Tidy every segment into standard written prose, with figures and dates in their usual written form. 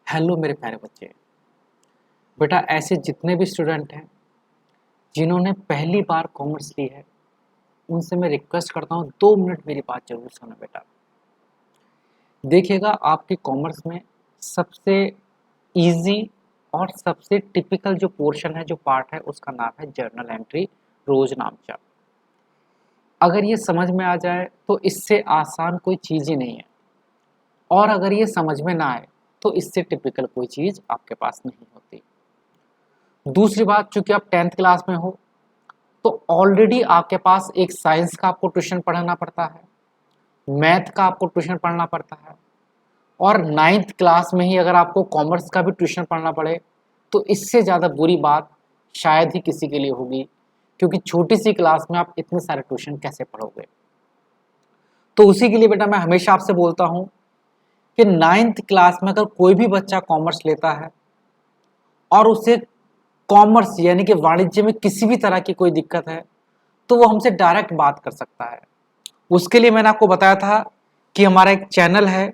Hello मेरे प्यारे बच्चे। बेटा ऐसे जितने भी स्टूडेंट हैं जिन्होंने पहली बार कॉमर्स ली है उनसे मैं रिक्वेस्ट करता हूँ 2 मिनट मेरी बात जरूर सुनो बेटा। देखिएगा आपकी कॉमर्स में सबसे इजी और सबसे टिपिकल जो पोर्शन है, जो पार्ट है, उसका नाम है जर्नल एंट्री, रोज नामचा। अगर ये समझ में आ जाए तो इससे आसान कोई चीज़ ही नहीं है, और अगर ये समझ में ना आए तो इससे टिपिकल कोई चीज़ आपके पास नहीं होती। दूसरी बात, चूंकि आप 10th क्लास में हो तो ऑलरेडी आपके पास एक साइंस का आपको ट्यूशन पढ़ाना पड़ता है, मैथ का आपको ट्यूशन पढ़ना पड़ता है, और 9th क्लास में ही अगर आपको कॉमर्स का भी ट्यूशन पढ़ना पड़े तो इससे ज़्यादा बुरी बात शायद ही किसी के लिए होगी, क्योंकि छोटी सी क्लास में आप इतने सारे ट्यूशन कैसे पढ़ोगे। तो उसी के लिए बेटा मैं हमेशा आपसे बोलता हूँ कि 9th क्लास में अगर कोई भी बच्चा कॉमर्स लेता है और उसे कॉमर्स यानी कि वाणिज्य में किसी भी तरह की कोई दिक्कत है तो वो हमसे डायरेक्ट बात कर सकता है। उसके लिए मैंने आपको बताया था कि हमारा एक चैनल है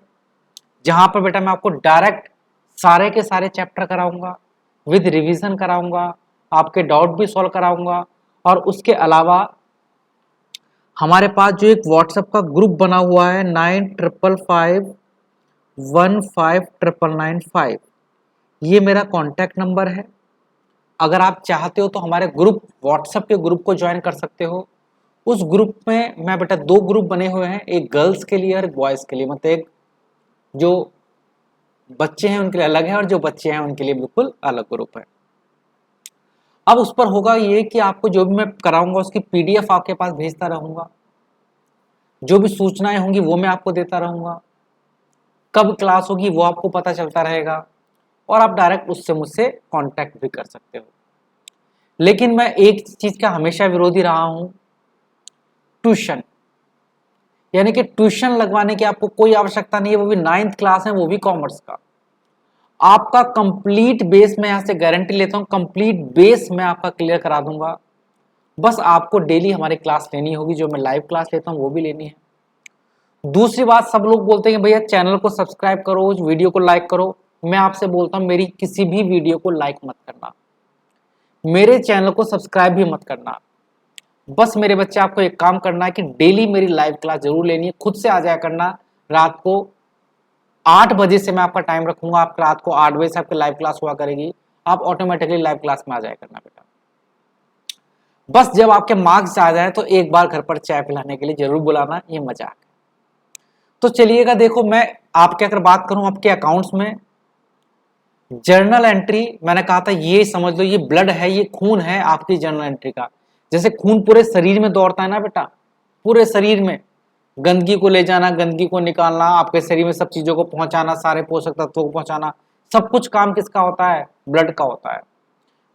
जहां पर बेटा मैं आपको डायरेक्ट सारे के सारे चैप्टर कराऊंगा, विद रिवीजन कराऊंगा, आपके डाउट भी सॉल्व कराऊंगा। और उसके अलावा हमारे पास जो एक व्हाट्सएप का ग्रुप बना हुआ है 9555159995, ये मेरा कॉन्टैक्ट नंबर है। अगर आप चाहते हो तो हमारे ग्रुप, व्हाट्सएप के ग्रुप को ज्वाइन कर सकते हो। उस ग्रुप में मैं बेटा 2 ग्रुप बने हुए हैं, एक गर्ल्स के लिए और एक बॉयज़ के लिए। मतलब एक जो बच्चे हैं उनके लिए अलग है और जो बच्चे हैं उनके लिए बिल्कुल अलग ग्रुप है। अब उस पर होगा ये कि आपको जो भी मैं कराऊंगा उसकी पीडीएफ आपके पास भेजता रहूंगा, जो भी सूचनाएं होंगी वो मैं आपको देता रहूंगा, कब क्लास होगी वो आपको पता चलता रहेगा, और आप डायरेक्ट उससे मुझसे कांटेक्ट भी कर सकते हो। लेकिन मैं एक चीज का हमेशा विरोधी रहा हूं, ट्यूशन। यानी कि ट्यूशन लगवाने की आपको कोई आवश्यकता नहीं है, वो भी 9th क्लास है, वो भी कॉमर्स का। आपका कंप्लीट बेस मैं यहां से गारंटी लेता हूं, कंप्लीट बेस मैं आपका क्लियर करा दूंगा। बस आपको डेली हमारी क्लास लेनी होगी, जो मैं लाइव क्लास लेता हूं वो भी लेनी है। दूसरी बात, सब लोग बोलते हैं भैया चैनल को सब्सक्राइब करो, वीडियो को लाइक करो। मैं आपसे बोलता हूं मेरी किसी भी वीडियो को लाइक मत करना, मेरे चैनल को सब्सक्राइब भी मत करना। बस मेरे बच्चे आपको एक काम करना है कि डेली मेरी लाइव क्लास जरूर लेनी है, खुद से आ जाया करना। रात को 8 बजे से मैं आपका टाइम रखूंगा, आप रात को 8 बजे से आपकी लाइव क्लास हुआ करेगी, आप ऑटोमेटिकली लाइव क्लास में आ जाया करना बेटा। बस जब आपके मार्क्स आ जाए तो एक बार घर पर चाय पिलाने के लिए जरूर बुलाना, ये मजाक है। तो चलिएगा, देखो मैं आपके अगर बात करूं आपके अकाउंट्स में जर्नल एंट्री, मैंने कहा था ये समझ लो ये ब्लड है, ये खून है आपकी जर्नल एंट्री का। जैसे खून पूरे शरीर में दौड़ता है ना बेटा, पूरे शरीर में गंदगी को ले जाना, गंदगी को निकालना, आपके शरीर में सब चीजों को पहुंचाना, सारे पोषक तत्वों को पहुंचाना, सब कुछ काम किसका होता है? ब्लड का होता है।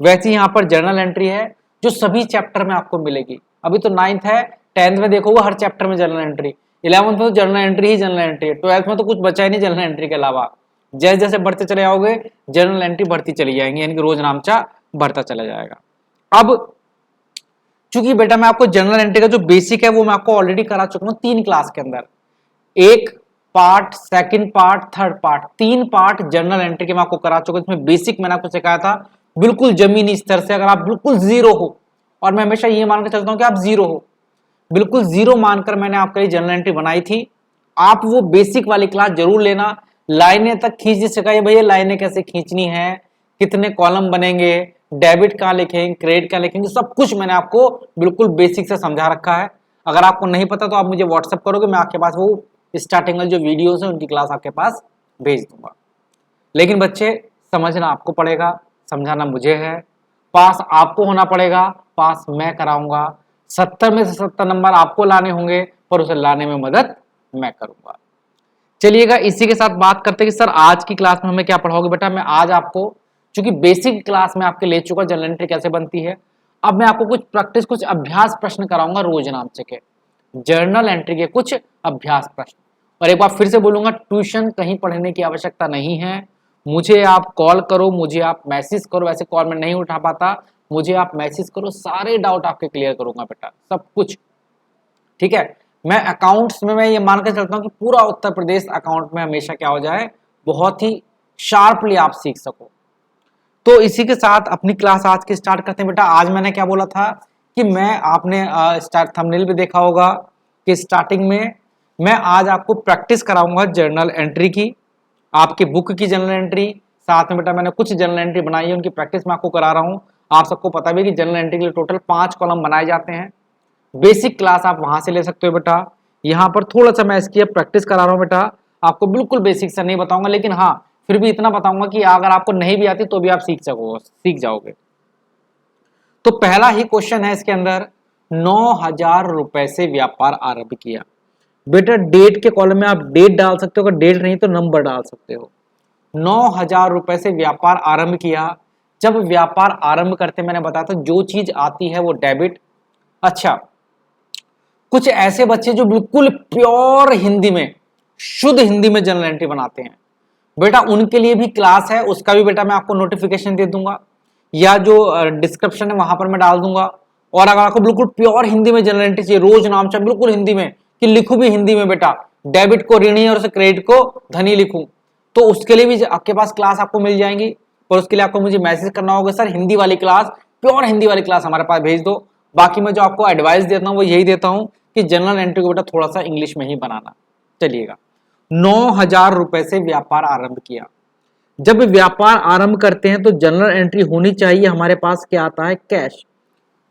वैसे यहाँ पर जर्नल एंट्री है जो सभी चैप्टर में आपको मिलेगी। अभी तो 9th है, 10th में देखोगे हर चैप्टर में जर्नल एंट्री, 11th में तो जर्नल एंट्री ही जर्नल एंट्री है, 12th में तो कुछ बचा ही नहीं जर्नल एंट्री के अलावा। जैसे जैसे बढ़ते चले जाओगे जर्नल एंट्री बढ़ती चली जाएंगी, यानी कि रोज नामचा बढ़ता चला जाएगा। अब चूंकि बेटा मैं आपको जनरल एंट्री का जो बेसिक है वो मैं आपको ऑलरेडी करा चुका हूं 3 क्लास के अंदर, एक part, second part, third part, 3 part general entry के मैं आपको करा चुका हूं। इसमें बेसिक मैंने आपको सिखाया था बिल्कुल जमीनी स्तर से। अगर आप बिल्कुल जीरो हो, और मैं हमेशा ये मानकर चलता हूं कि आप जीरो हो, बिल्कुल जीरो मानकर मैंने आपके लिए जनरल एंट्री बनाई थी। आप वो बेसिक वाली क्लास जरूर लेना। लाइनें तक खींचनी सिखाइए भैया, लाइनें कैसे खींचनी है, कितने कॉलम बनेंगे, डेबिट कहां लिखेंगे, क्रेडिट कहां लिखेंगे, सब कुछ मैंने आपको बिल्कुल बेसिक से समझा रखा है। अगर आपको नहीं पता तो आप मुझे व्हाट्सएप करोगे, मैं आपके पास वो स्टार्टिंग में जो वीडियोस है उनकी क्लास आपके पास भेज दूंगा। लेकिन बच्चे समझना आपको पड़ेगा, समझाना मुझे है, पास आपको होना पड़ेगा, पास मैं कराऊंगा। 70 में से 70 नंबर आपको लाने होंगे, पर उसे लाने में मदद मैं करूंगा। चलिएगा, इसी के साथ बात करते हैं कि सर आज की क्लास में हमें क्या पढ़ाओगे। बेटा मैं आज आपको, चूंकि बेसिक क्लास में आपके ले चुका जनरल एंट्री कैसे बनती है, अब मैं आपको कुछ प्रैक्टिस, कुछ अभ्यास प्रश्न कराऊंगा रोज नामचे के, जर्नल एंट्री के कुछ अभ्यास प्रश्न। और एक बार फिर से बोलूंगा, ट्यूशन कहीं पढ़ने की आवश्यकता नहीं है। मुझे आप कॉल करो, मुझे आप मैसेज करो, वैसे कॉल में नहीं उठा पाता, मुझे आप मैसेज करो, सारे डाउट आपके क्लियर करूंगा बेटा, सब कुछ। ठीक है, मैं अकाउंट्स में मैं ये मान के चलता हूँ कि पूरा उत्तर प्रदेश अकाउंट में हमेशा क्या हो जाए, बहुत ही शार्पली आप सीख सको। तो इसी के साथ अपनी क्लास आज की स्टार्ट करते हैं बेटा। आज मैंने क्या बोला था कि मैं आपने स्टार्ट थंबनेल पे देखा होगा कि स्टार्टिंग में मैं आज आपको प्रैक्टिस कराऊंगा जर्नल एंट्री की, आपकी बुक की जर्नल एंट्री। साथ में बेटा मैंने कुछ जर्नल एंट्री बनाई है, उनकी प्रैक्टिस मैं आपको करा रहा हूँ। आप सबको पता भी है कि जर्नल एंट्री के लिए टोटल 5 कॉलम बनाए जाते हैं। बेसिक क्लास आप वहां से ले सकते हो बेटा। यहाँ पर थोड़ा सा मैं इसकी प्रैक्टिस करा रहा हूँ बेटा। आपको बिल्कुल बेसिक से नहीं बताऊंगा, लेकिन हाँ फिर भी इतना बताऊंगा कि अगर आपको नहीं भी आती तो भी आप सीख जाओगे। तो पहला ही क्वेश्चन है इसके अंदर, 9,000 रुपए से व्यापार आरंभ किया। बेटा डेट के कॉलम में आप डेट डाल सकते हो, अगर डेट नहीं तो नंबर डाल सकते हो। 9,000 रुपए से व्यापार आरंभ किया। जब व्यापार आरंभ करते मैंने बताया था जो चीज आती है वो डेबिट। अच्छा, कुछ ऐसे बच्चे जो बिल्कुल प्योर हिंदी में, शुद्ध हिंदी में जर्नल एंट्री बनाते हैं बेटा, उनके लिए भी क्लास है, उसका भी बेटा मैं आपको नोटिफिकेशन दे दूंगा या जो डिस्क्रिप्शन है वहां पर मैं डाल दूंगा। और अगर आपको बिल्कुल प्योर हिंदी में जर्नल एंट्री चाहिए, रोज नाम चाहिए बिल्कुल हिंदी में कि लिखूं भी हिंदी में बेटा, डेबिट को ऋणी और क्रेडिट को धनी लिखूं, तो उसके लिए भी आपके पास क्लास आपको मिल जाएंगी। और उसके लिए आपको मुझे मैसेज करना होगा, सर हिंदी वाली क्लास, प्योर हिंदी वाली क्लास हमारे पास भेज दो। बाकी मैं जो आपको एडवाइस देता हूँ वो यही देता हूँ कि जर्नल एंट्री को बेटा थोड़ा सा इंग्लिश में ही बनाना। चलिएगा, 9,000 रुपए से व्यापार आरंभ किया। जब व्यापार आरंभ करते हैं तो जर्नल एंट्री होनी चाहिए। हमारे पास क्या आता है? कैश।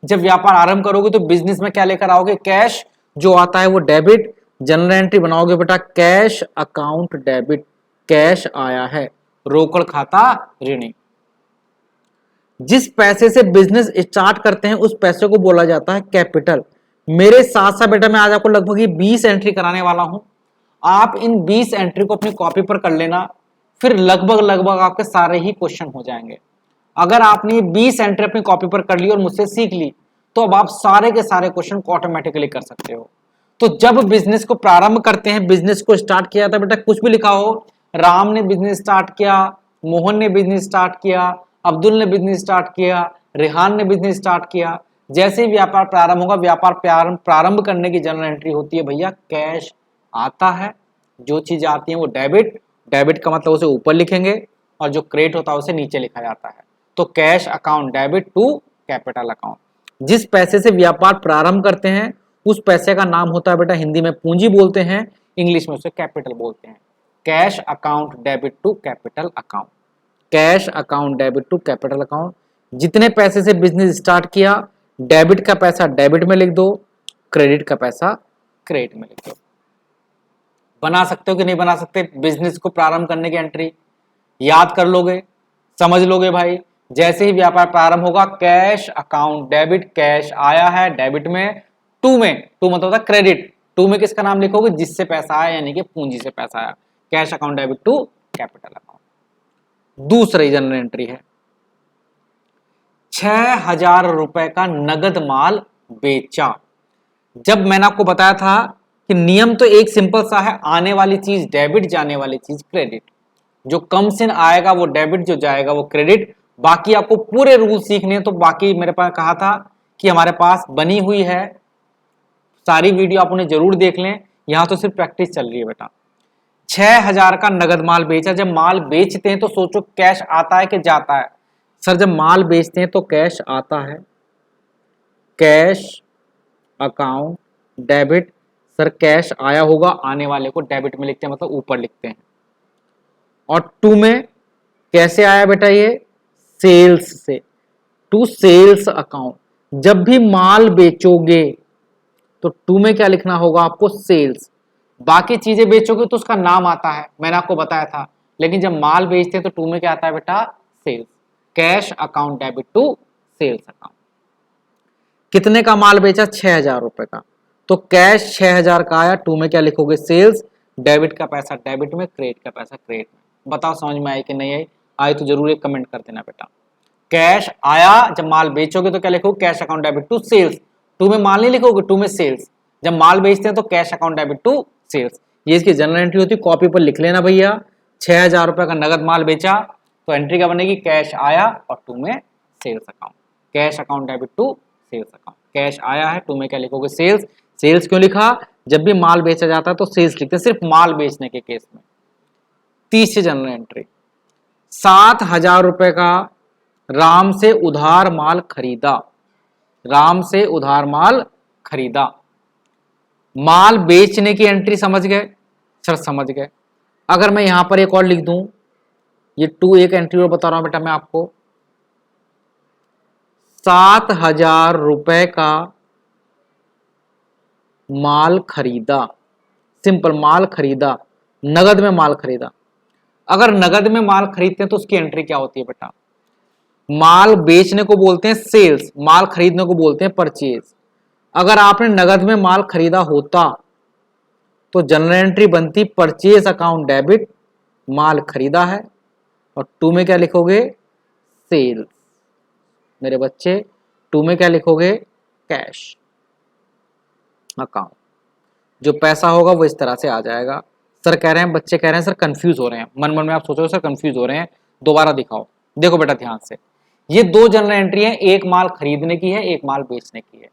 जब व्यापार आरंभ करोगे तो बिजनेस में क्या लेकर आओगे? कैश। जो आता है वो डेबिट। जर्नल एंट्री बनाओगे बेटा, कैश अकाउंट डेबिट, कैश आया है, रोकड़ खाता ऋणी। जिस पैसे से बिजनेस स्टार्ट करते हैं उस पैसे को बोला जाता है कैपिटल। मेरे साथ साथ बेटा मैं आज आपको लगभग 20 एंट्री कराने वाला हूं। आप इन 20 एंट्री को अपनी कॉपी पर कर लेना, फिर लगभग आपके सारे ही क्वेश्चन हो जाएंगे। अगर आपने 20 एंट्री अपनी कॉपी पर कर ली और मुझसे सीख ली तो अब आप सारे के सारे क्वेश्चन को ऑटोमेटिकली कर सकते हो। तो जब बिजनेस को प्रारंभ करते हैं, बिजनेस को स्टार्ट किया था बेटा, कुछ भी लिखा हो, राम ने बिजनेस स्टार्ट किया, मोहन ने बिजनेस स्टार्ट किया, अब्दुल ने बिजनेस स्टार्ट किया, रेहान ने बिजनेस स्टार्ट किया। जैसे ही व्यापार प्रारंभ होगा, व्यापार प्रारंभ करने की जर्नल एंट्री होती है भैया, कैश आता है। जो चीज आती है वो डेबिट, डेबिट का मतलब उसे ऊपर लिखेंगे और जो क्रेडिट होता है उसे नीचे लिखा जाता है। तो cash account debit to capital account. जिस पैसे से व्यापार प्रारंभ करते हैं उस पैसे का नाम होता है बेटा, हिंदी में पूंजी बोलते हैं, इंग्लिश में उसे कैपिटल बोलते हैं। Cash account debit to capital account, cash account debit to capital account. जितने पैसे से बिजनेस स्टार्ट किया, डेबिट का पैसा डेबिट में लिख दो, क्रेडिट का पैसा क्रेडिट में लिख दो। बना सकते हो कि नहीं बना सकते? बिजनेस को प्रारंभ करने की एंट्री याद कर लोगे, समझ लोगे भाई। जैसे ही व्यापार प्रारंभ होगा, कैश अकाउंट डेबिट, कैश आया है डेबिट में, टू में, टू मतलब होता है क्रेडिट, टू में किसका नाम लिखोगे? जिससे पैसा आया, यानी कि पूंजी से पैसा आया। Cash account debit to capital account. दूसरी जनरल एंट्री है, 6,000 रुपए का नगद माल बेचा। जब मैंने आपको बताया था कि नियम तो एक सिंपल सा है, आने वाली चीज डेबिट, जाने वाली चीज क्रेडिट। जो कम से आएगा वो डेबिट, जो जाएगा वो क्रेडिट। बाकी आपको पूरे रूल सीखने हैं तो बाकी मेरे पास कहा था कि हमारे पास बनी हुई है सारी वीडियो, आप उन्हें जरूर देख लें। यहां तो सिर्फ प्रैक्टिस चल रही है बेटा। 6,000 का नगद माल बेचा। जब माल बेचते हैं तो सोचो कैश आता है कि जाता है? सर जब माल बेचते हैं तो कैश आता है, cash account debit. Sir cash आया होगा, आने वाले को डेबिट में लिखते हैं, मतलब ऊपर लिखते हैं। और टू में कैसे आया बेटा? ये सेल्स से, टू सेल्स अकाउंट। जब भी माल बेचोगे तो टू में क्या लिखना होगा आपको? सेल्स। बाकी चीजें बेचोगे तो उसका नाम आता है, मैंने आपको बताया था, लेकिन जब माल बेचते हैं तो टू में क्या आता है बेटा? Sales. Cash account debit to sales account. कितने का माल बेचा? 6,000 रुपए का। तो कैश 6,000 का आया, टू में क्या लिखोगे? सेल्स। डेबिट का पैसा डेबिट में, क्रेडिट का पैसा क्रेडिट में। बताओ समझ में आई कि नहीं आई? आई तो जरूर एक कमेंट कर देना बेटा। कैश आया, जब माल बेचोगे तो क्या लिखोगे? Cash account debit to sales. To में माल नहीं लिखोगे, टू में सेल्स। जब माल बेचते हैं तो cash account debit to sales. ये इसकी जनरल एंट्री होती है, कॉपी पर लिख लेना भैया। 6,000 रुपए का नगद माल बेचा तो एंट्री क्या बनेगी? कैश आया और टू में sales account, cash account debit to sales account. Cash आया है, टू में क्या लिखोगे? सेल्स। सेल्स क्यों लिखा? जब भी माल बेचा जाता है तो सेल्स लिखते हैं, सिर्फ माल बेचने के केस में। तीसरी जनरल एंट्री, 7,000 रुपए का राम से उधार माल खरीदा, राम से उधार माल खरीदा। माल बेचने की एंट्री समझ गए सर? समझ गए। अगर मैं यहां पर एक और लिख दूं, ये 2 एक एंट्री और बता रहा हूं बेटा मैं आपको, 7,000 रुपए का माल खरीदा, सिंपल माल खरीदा, नगद में माल खरीदा। अगर नगद में माल खरीदते हैं तो उसकी एंट्री क्या होती है बेटा? माल बेचने को बोलते हैं सेल्स, माल खरीदने को बोलते हैं परचेज। अगर आपने नगद में माल खरीदा होता तो जनरल एंट्री बनती परचेज अकाउंट डेबिट, माल खरीदा है, और 2 में क्या लिखोगे? सेल्स। मेरे बच्चे 2 में क्या लिखोगे? Cash account. जो पैसा होगा वो इस तरह से आ जाएगा। सर कह रहे हैं, बच्चे कह रहे हैं सर कंफ्यूज हो रहे हैं, मन मन में आप सोचो सर कंफ्यूज हो रहे हैं, दोबारा दिखाओ। देखो बेटा ध्यान से, ये 2 जनरल एंट्री है, एक माल खरीदने की है, एक माल बेचने की है।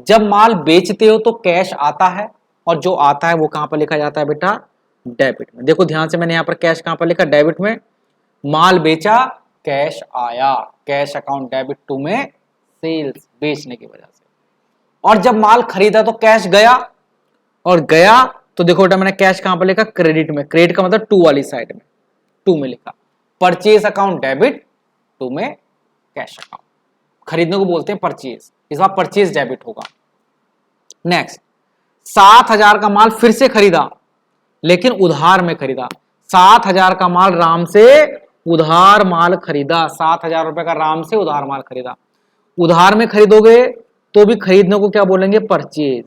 जब माल बेचते हो तो कैश आता है, और जो आता है वो कहां पर लिखा जाता है बेटा? डेबिट में। देखो ध्यान से, मैंने यहां पर कैश कहां पर लिखा? डेबिट में। माल बेचा, कैश आया, कैश अकाउंट डेबिट 2 में सेल्स, बेचने की वजह से। और जब माल खरीदा तो कैश गया, और गया तो देखो बेटा मैंने कैश कहां पर लिखा? क्रेडिट में। क्रेडिट का मतलब 2 वाली साइड में, 2 में लिखा। परचेज अकाउंट डेबिट, 2 में कैश अकाउंट। खरीदने को बोलते हैं परचेज, इस बार परचेज डेबिट होगा। नेक्स्ट, 7,000 का माल फिर से खरीदा, लेकिन उधार में खरीदा। 7,000 का माल राम से उधार माल खरीदा, 7,000 रुपए का राम से उधार माल खरीदा। उधार में खरीदोगे तो भी खरीदने को क्या बोलेंगे? परचेज।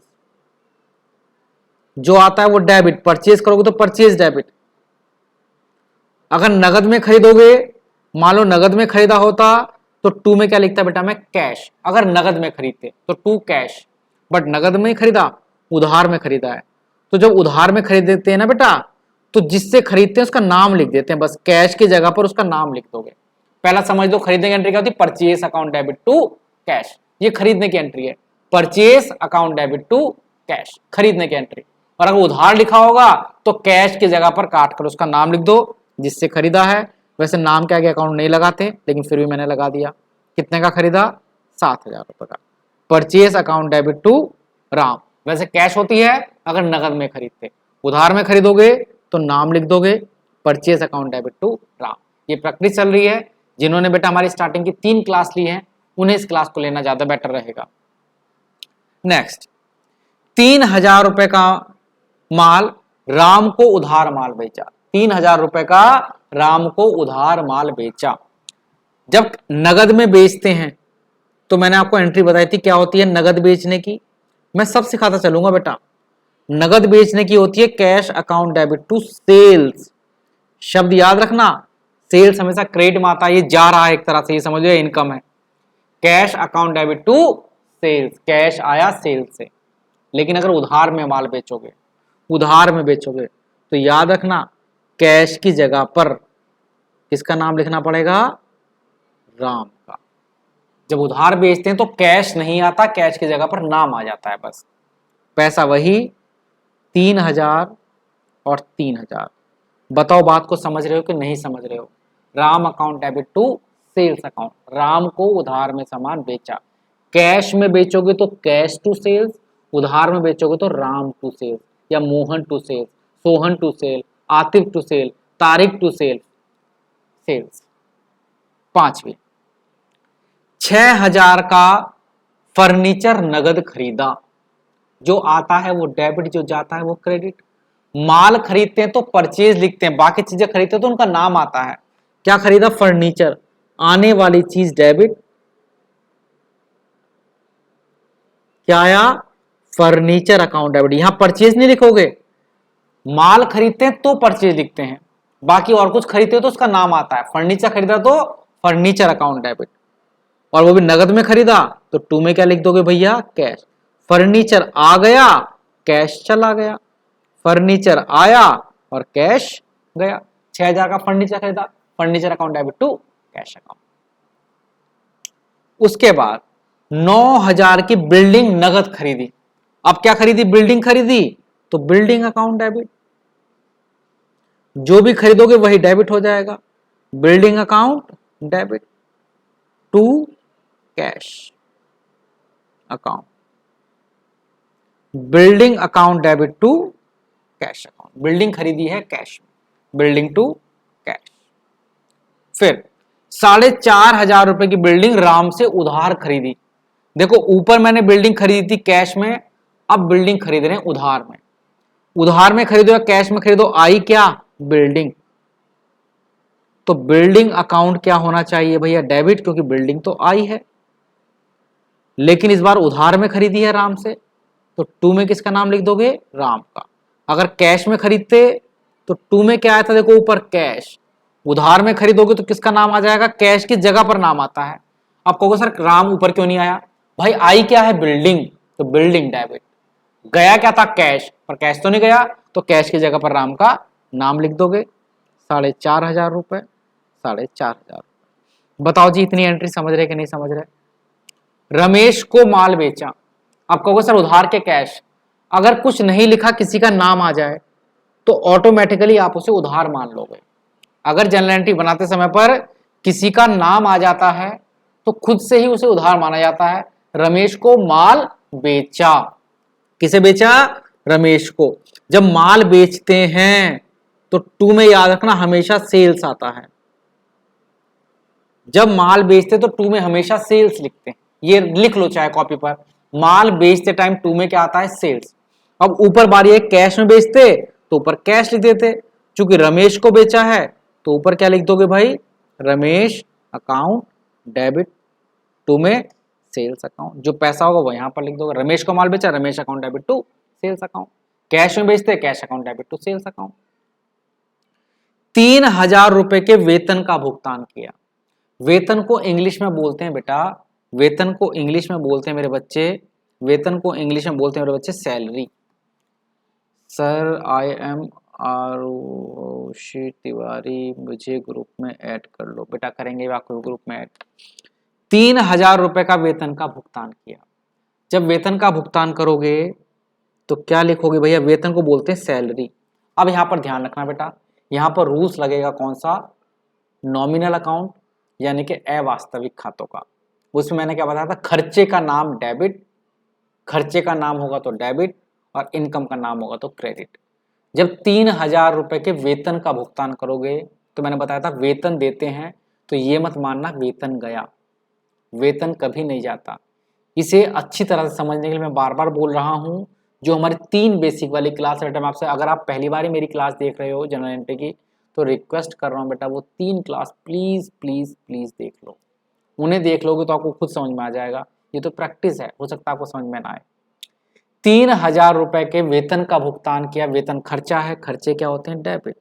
जो आता है वो डेबिट, परचेज करोगे तो परचेज डेबिट। अगर नगद में खरीदोगे, मान लो नगद में खरीदा होता तो 2 में क्या लिखता बेटा मैं? कैश। अगर नगद में खरीदते तो 2 कैश, बट नगद में खरीदा, उधार में खरीदा है। तो जब उधार में खरीद देते हैं ना बेटा, तो जिससे खरीदते हैं उसका नाम लिख देते हैं, बस कैश की जगह पर उसका नाम लिख दोगे। पहला समझ दो, खरीदने की एंट्री क्या होती है? Purchase account debit to cash, ये खरीदने की एंट्री है। Purchase account debit to cash, खरीदने की एंट्री। और अगर उधार लिखा होगा तो कैश की जगह पर काट कर उसका नाम लिख दो जिससे खरीदा है। वैसे नाम के आगे अकाउंट नहीं लगाते, लेकिन फिर भी मैंने लगा दिया। कितने का खरीदा? 7,000 रुपए का। Purchase account debit to Ram, वैसे कैश होती है अगर नगद में खरीदते। उधार में खरीदोगे तो नाम लिख दोगे, purchase account debit to Ram. ये प्रक्रिया चल रही है। जिन्होंने बेटा हमारी स्टार्टिंग की 3 क्लास ली है उन्हें इस क्लास को लेना ज्यादा बेटर रहेगा। नेक्स्ट, 3,000 रुपए का माल राम को उधार माल बेचा। 3,000 रुपए का राम को उधार माल बेचा। जब नगद में बेचते हैं तो मैंने आपको एंट्री बताई थी क्या होती है नगद बेचने की, मैं सब सिखाता चलूंगा बेटा। नगद बेचने की होती है cash account debit to sales. शब्द याद रखना, सेल्स हमेशा क्रेडिट में आता है, ये जा रहा है एक तरह से, ये समझो इनकम है। Cash account debit to sales, cash आया सेल्स से। लेकिन अगर उधार में माल बेचोगे, उधार में बेचोगे तो याद रखना कैश की जगह पर किसका नाम लिखना पड़ेगा? राम का। जब उधार बेचते हैं तो कैश नहीं आता, कैश की जगह पर नाम आ जाता है बस। पैसा वही 3,000 और 3,000। बताओ बात को समझ रहे हो कि नहीं समझ रहे हो? Ram account debit to sales account, Ram को उधार में सामान बेचा। कैश में बेचोगे तो कैश टू सेल्स, उधार में बेचोगे तो राम टू सेल्स, या Mohan to sales, Sohan to sale, Atif to sale, Tariq to sale, sales. 5वीं, 6,000 का फर्नीचर नगद खरीदा। जो आता है वो डेबिट, जो जाता है वो क्रेडिट। माल खरीदते हैं तो परचेज लिखते हैं, बाकी चीजें खरीदते हैं तो उनका नाम आता है। क्या खरीदा? फर्नीचर, आने वाली चीज डेबिट। क्या आया? Furniture account debit. यहां परचेज नहीं लिखोगे, माल खरीदते हैं तो परचेज लिखते हैं, बाकी और कुछ खरीदते हो तो उसका नाम आता है। फर्नीचर खरीदा तो फर्नीचर अकाउंट डेबिट, और वो भी नगद में खरीदा तो 2 में क्या लिख दोगे भैया? कैश। फर्नीचर आ गया, कैश चला गया। फर्नीचर आया और कैश गया। 6,000 का फर्नीचर खरीदा, furniture account debit to cash account. उसके बाद 9,000 की बिल्डिंग नगद खरीदी। अब क्या खरीदी? बिल्डिंग खरीदी तो बिल्डिंग अकाउंट डेबिट। जो भी खरीदोगे वही डेबिट हो जाएगा। Building account debit to cash account, building account debit to cash account, building खरीदी है कैश में, बिल्डिंग टू कैश। फिर 4,500 रुपए की बिल्डिंग राम से उधार खरीदी। देखो ऊपर मैंने बिल्डिंग खरीदी थी कैश में, अब बिल्डिंग खरीद रहे हैं उधार में। उधार में खरीदो या कैश में खरीदो, आई क्या? बिल्डिंग। तो बिल्डिंग अकाउंट क्या होना चाहिए भैया? डेबिट, क्योंकि बिल्डिंग तो आई है, लेकिन इस बार उधार में खरीदी है राम से, तो टू में किसका नाम लिख दोगे? राम का। अगर कैश में खरीदते तो टू में क्या आया था? देखो ऊपर कैश। उधार में खरीदोगे तो किसका नाम आ जाएगा? कैश की जगह पर नाम आता है। अब कहोगे सर राम ऊपर क्यों नहीं आया? भाई आई क्या है? बिल्डिंग, तो बिल्डिंग डेबिट। गया क्या था? कैश, पर कैश तो नहीं गया, तो कैश की जगह पर राम का नाम लिख दोगे। 4,500 रुपए, 4,500। बताओ जी इतनी एंट्री समझ रहे कि नहीं समझ रहे? रमेश को माल बेचा। अब कहोगे सर उधार के कैश, अगर कुछ नहीं लिखा किसी का नाम आ जाए तो ऑटोमेटिकली आप उसे उधार मान लोगे। अगर जनरल एंट्री बनाते समय पर किसी का नाम आ जाता है तो खुद से ही उसे उधार माना जाता है। रमेश को माल बेचा, किसे बेचा? रमेश को। जब माल बेचते हैं तो टू में याद रखना हमेशा सेल्स आता है। जब माल बेचते तो टू में हमेशा सेल्स लिखते हैं, ये लिख लो चाहे कॉपी पर। माल बेचते टाइम टू में क्या आता है? सेल्स। अब ऊपर बारी है कैश में बेचते तो ऊपर कैश लिख देते, चूंकि रमेश को बेचा है तो ऊपर क्या लिख दोगे भाई? रमेश अकाउंट डेबिट, टू में सेल्स अकाउंट, जो पैसा होगा वो यहां पर लिख दोगे। रमेश को माल बेचा, Ramesh account debit to sales account. Cash में बेचते, cash account debit to sales account. 3,000 रुपए के वेतन का भुगतान किया। वेतन को इंग्लिश में बोलते हैं बेटा, वेतन को इंग्लिश में बोलते हैं मेरे बच्चे, वेतन को इंग्लिश में बोलते हैं मेरे बच्चे salary. Sir I am Aarushi Tiwari, मुझे ग्रुप में ऐड कर लो। बेटा करेंगे आपको ग्रुप में ऐड। 3,000 रुपए का वेतन का भुगतान किया। जब वेतन का भुगतान करोगे तो क्या लिखोगे भैया? वेतन को बोलते हैं सैलरी। अब यहां पर ध्यान रखना बेटा, यहां पर रूल्स लगेगा कौन सा? नॉमिनल अकाउंट, यानी कि अवास्तविक खातों का। उसमें मैंने क्या बताया था? खर्चे का नाम डेबिट, खर्चे का नाम होगा तो डेबिट, और इनकम का नाम होगा तो क्रेडिट। जब 3,000 रुपए के वेतन का भुगतान करोगे तो मैंने बताया था वेतन देते हैं तो ये मत मानना वेतन गया, वेतन कभी नहीं जाता। इसे अच्छी तरह से समझने के लिए मैं बार बार बोल रहा हूं, जो हमारी 3 बेसिक वाली क्लास है बेटा, मैं आपसे, अगर आप पहली बार ही मेरी क्लास देख रहे हो जनरल एंट्री की, तो रिक्वेस्ट कर रहा हूं बेटा वो 3 क्लास प्लीज प्लीज प्लीज देख लो। उन्हें देख लोगे तो आपको खुद समझ में आ जाएगा। ये तो प्रैक्टिस है, हो सकता है आपको समझ में ना आए। 3,000 रुपए के वेतन का भुगतान किया। वेतन खर्चा है, खर्चे क्या होते हैं? डेबिट।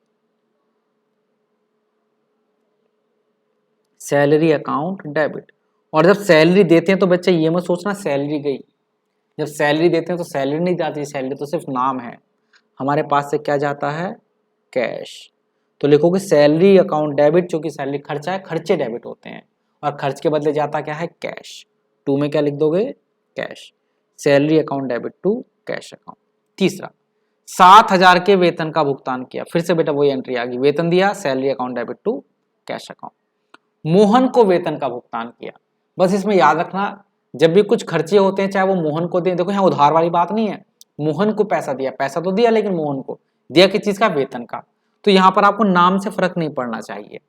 Salary account debit. और जब सैलरी देते हैं तो बच्चे ये मत सोचना सैलरी गई। जब सैलरी देते हैं तो सैलरी नहीं जाती, सैलरी तो सिर्फ नाम है। हमारे पास से क्या जाता है? कैश। तो लिखोगे सैलरी अकाउंट डेबिट, क्योंकि सैलरी खर्चा है, खर्चे डेबिट होते हैं, और खर्च के बदले जाता क्या है? कैश। टू में क्या लिख दोगे? Cash. Salary account debit to cash account. तीसरा, 7,000 के वेतन का भुगतान किया। फिर से बेटा वही एंट्री आ गई, वेतन दिया, salary account debit to cash account. Mohan को वेतन का भुगतान किया। बस इसमें याद रखना जब भी कुछ खर्चे होते हैं चाहे वो मोहन को दें, देखो यहाँ उधार वाली बात नहीं है, मोहन को पैसा दिया, पैसा तो दिया लेकिन मोहन को दिया किस चीज का? वेतन का। तो यहाँ पर आपको नाम से फर्क नहीं पड़ना चाहिए।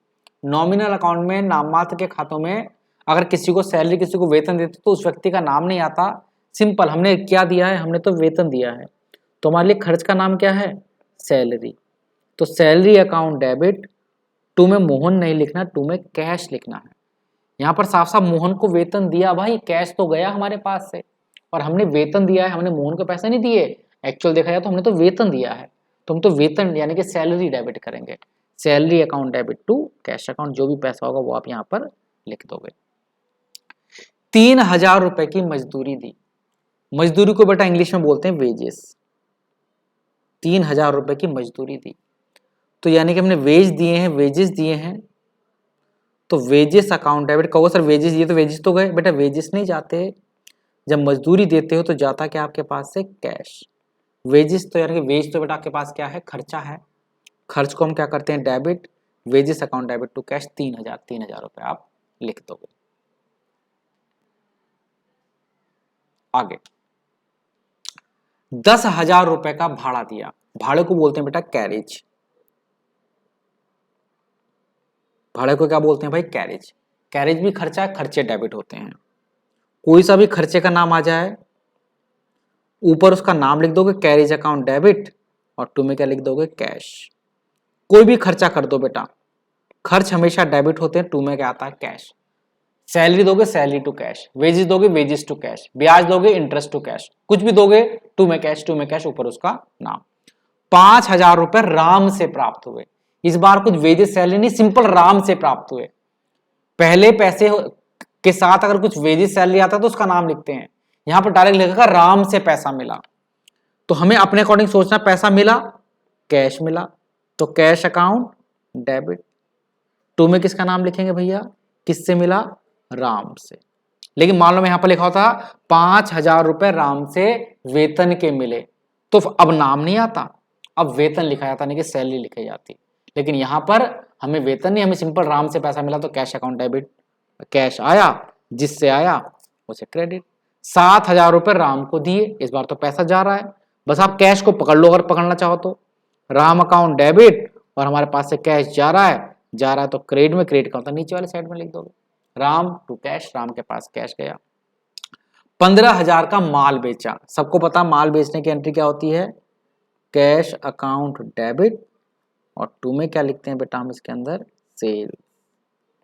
नॉमिनल अकाउंट में, नाम मात्र के खातों में, अगर किसी को सैलरी, किसी को वेतन देते तो उस व्यक्ति का नाम नहीं आता। सिंपल, हमने क्या दिया है? हमने तो वेतन दिया है, तो हमारे लिए खर्च का नाम क्या है? सैलरी। तो सैलरी अकाउंट डेबिट, टू में मोहन नहीं लिखना, टू में कैश लिखना है। यहाँ पर साफ साफ मोहन को वेतन दिया, भाई कैश तो गया हमारे पास से, और हमने वेतन दिया है, हमने मोहन को पैसे नहीं दिए। एक्चुअल देखा जाए तो हमने तो वेतन दिया है, तो हम तो वेतन यानी कि सैलरी डेबिट करेंगे। Salary account debit to cash account, जो भी पैसा होगा वो आप यहाँ पर लिख दोगे। 3,000 रुपए की मजदूरी दी। मजदूरी को बेटा इंग्लिश में बोलते हैं वेजेस। 3,000 रुपए की मजदूरी दी, तो यानी कि हमने वेज दिए हैं, वेजेस दिए हैं, तो वेजेस अकाउंट डेबिट। कहो सर वेजेस दिए तो वेजेस तो गए, बेटा वेजेस नहीं जाते। जब मजदूरी देते हो तो जाता क्या आपके पास से? कैश। वेजेस तो यानी कि वेज तो बेटा आपके पास क्या है? खर्चा है। खर्च को हम क्या करते हैं? Debit. Wages account debit to cash 3,000 रुपए आप लिख दोगे। आगे 10,000 रुपए का भाड़ा दिया, भाड़े को बोलते हैं बेटा कैरेज। भाड़े को क्या बोलते हैं भाई? कैरेज। कैरेज भी खर्चा है, खर्चे डेबिट होते हैं। कोई सा भी खर्चे का नाम आ जाए, ऊपर उसका नाम लिख दोगे कैरेज अकाउंट डेबिट, और टू में क्या लिख दोगे? कैश। कोई भी खर्चा कर दो बेटा, खर्च हमेशा डेबिट होते हैं, टू में क्या आता है? कैश। सैलरी दोगे सैलरी टू कैश, वेजेस दोगे वेजेस टू कैश, ब्याज दोगे इंटरेस्ट टू कैश, कुछ भी दोगे टू में कैश, टू में कैश, ऊपर उसका नाम। 5,000 रुपए राम से प्राप्त हुए। इस बार कुछ वेजेस सैलरी नहीं, सिंपल राम से प्राप्त हुए। पहले पैसे के साथ अगर कुछ वेजेस सैलरी आता है तो उसका नाम लिखते हैं, यहां पर डायरेक्ट लिखेगा राम से पैसा मिला। तो हमें अपने अकॉर्डिंग सोचना, पैसा मिला, कैश मिला, तो कैश अकाउंट डेबिट। टू में किसका नाम लिखेंगे भैया? किससे मिला? राम से। लेकिन मान लो मैं यहां पर लिखा होता 5,000 रुपए राम से वेतन के मिले, तो अब नाम नहीं आता, अब वेतन लिखा जाता, नहीं कि सैलरी लिखी जाती। लेकिन यहां पर हमें वेतन नहीं, हमें सिंपल राम से पैसा मिला, तो कैश अकाउंट डेबिट। कैश आया, जिससे आया उसे क्रेडिट। 7,000 रुपए राम को दिए, इस बार तो पैसा जा रहा है, बस आप कैश को पकड़ लो अगर पकड़ना चाहो तो। राम अकाउंट डेबिट, और हमारे पास से कैश जा रहा है तो क्रेडिट में, क्रेडिट का होता है नीचे वाले साइड में लिख दोगे राम टू कैश, राम के पास कैश गया। 15,000 का माल बेचा। सबको पता माल बेचने की एंट्री क्या होती है? कैश अकाउंट डेबिट, और टू में क्या लिखते हैं बेटा हम इसके अंदर? सेल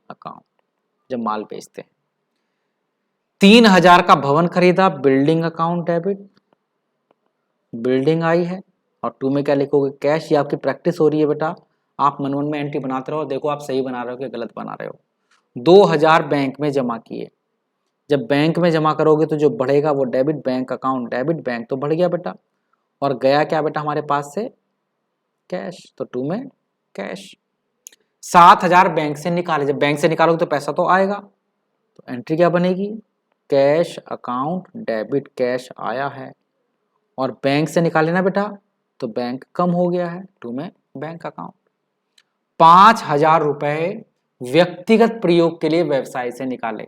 अकाउंट, जब माल बेचते हैं। 3,000 का भवन खरीदा, बिल्डिंग अकाउंट डेबिट, बिल्डिंग आई है, और टू में क्या लिखोगे? कैश। ये आपकी प्रैक्टिस हो रही है बेटा, आप मन मन में एंट्री बनाते रहो, देखो आप सही बना रहे हो कि गलत बना रहे हो। 2,000 बैंक में जमा किए। जब बैंक में जमा करोगे तो जो बढ़ेगा वो debit, bank account debit, bank तो बढ़ गया बेटा, और गया क्या बेटा हमारे पास से? कैश, तो टू में कैश। 7,000 बैंक से निकाले, जब बैंक से निकालोगे तो पैसा तो आएगा, तो एंट्री क्या बनेगी? कैश अकाउंट डेबिट, कैश आया है, और बैंक से निकाले ना बेटा, तो बैंक कम हो गया है, टू में बैंक अकाउंट। 5,000 रुपए व्यक्तिगत प्रयोग के लिए व्यवसाय से निकाले।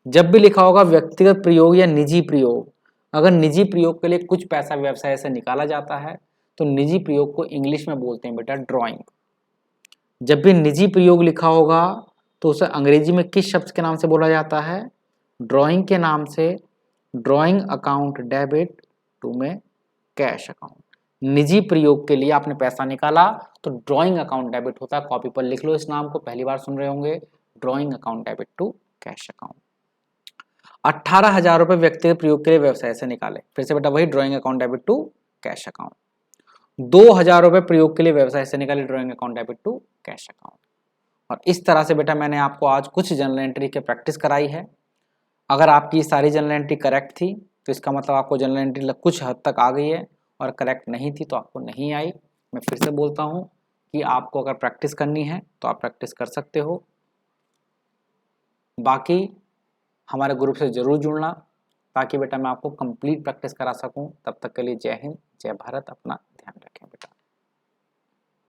जब भी लिखा होगा व्यक्तिगत प्रयोग या निजी प्रयोग, अगर निजी प्रयोग के लिए कुछ पैसा व्यवसाय से निकाला जाता है तो निजी प्रयोग को इंग्लिश में बोलते हैं बेटा ड्राइंग। जब भी निजी प्रयोग लिखा होगा तो उसे अंग्रेजी में किस शब्द के नाम से बोला जाता है? ड्राइंग के नाम से। ड्राइंग अकाउंट डेबिट, टू में कैश अकाउंट। निजी प्रयोग के लिए आपने पैसा निकाला तो ड्राइंग अकाउंट डेबिट होता है, कॉपी पर लिख लो इस नाम को, पहली बार सुन रहे होंगे, drawing account debit to cash account. 18,000 रुपए व्यक्तिगत प्रयोग के लिए व्यवसाय से निकाले, फिर से बेटा वही drawing account debit to cash account. 2,000 रुपए प्रयोग के लिए व्यवसाय से निकाले, drawing account debit to cash account. और इस तरह से बेटा मैंने आपको आज कुछ जनरल एंट्री की प्रैक्टिस कराई है। अगर आपकी सारी जनरल एंट्री करेक्ट थी तो इसका मतलब आपको जनरल एंट्री कुछ हद तक आ गई है, और करेक्ट नहीं थी तो आपको नहीं आई। मैं फिर से बोलता हूँ कि आपको अगर प्रैक्टिस करनी है तो आप प्रैक्टिस कर सकते हो, बाकी हमारे ग्रुप से ज़रूर जुड़ना ताकि बेटा मैं आपको कंप्लीट प्रैक्टिस करा सकूं। तब तक के लिए जय हिंद, जय भारत, अपना ध्यान रखें।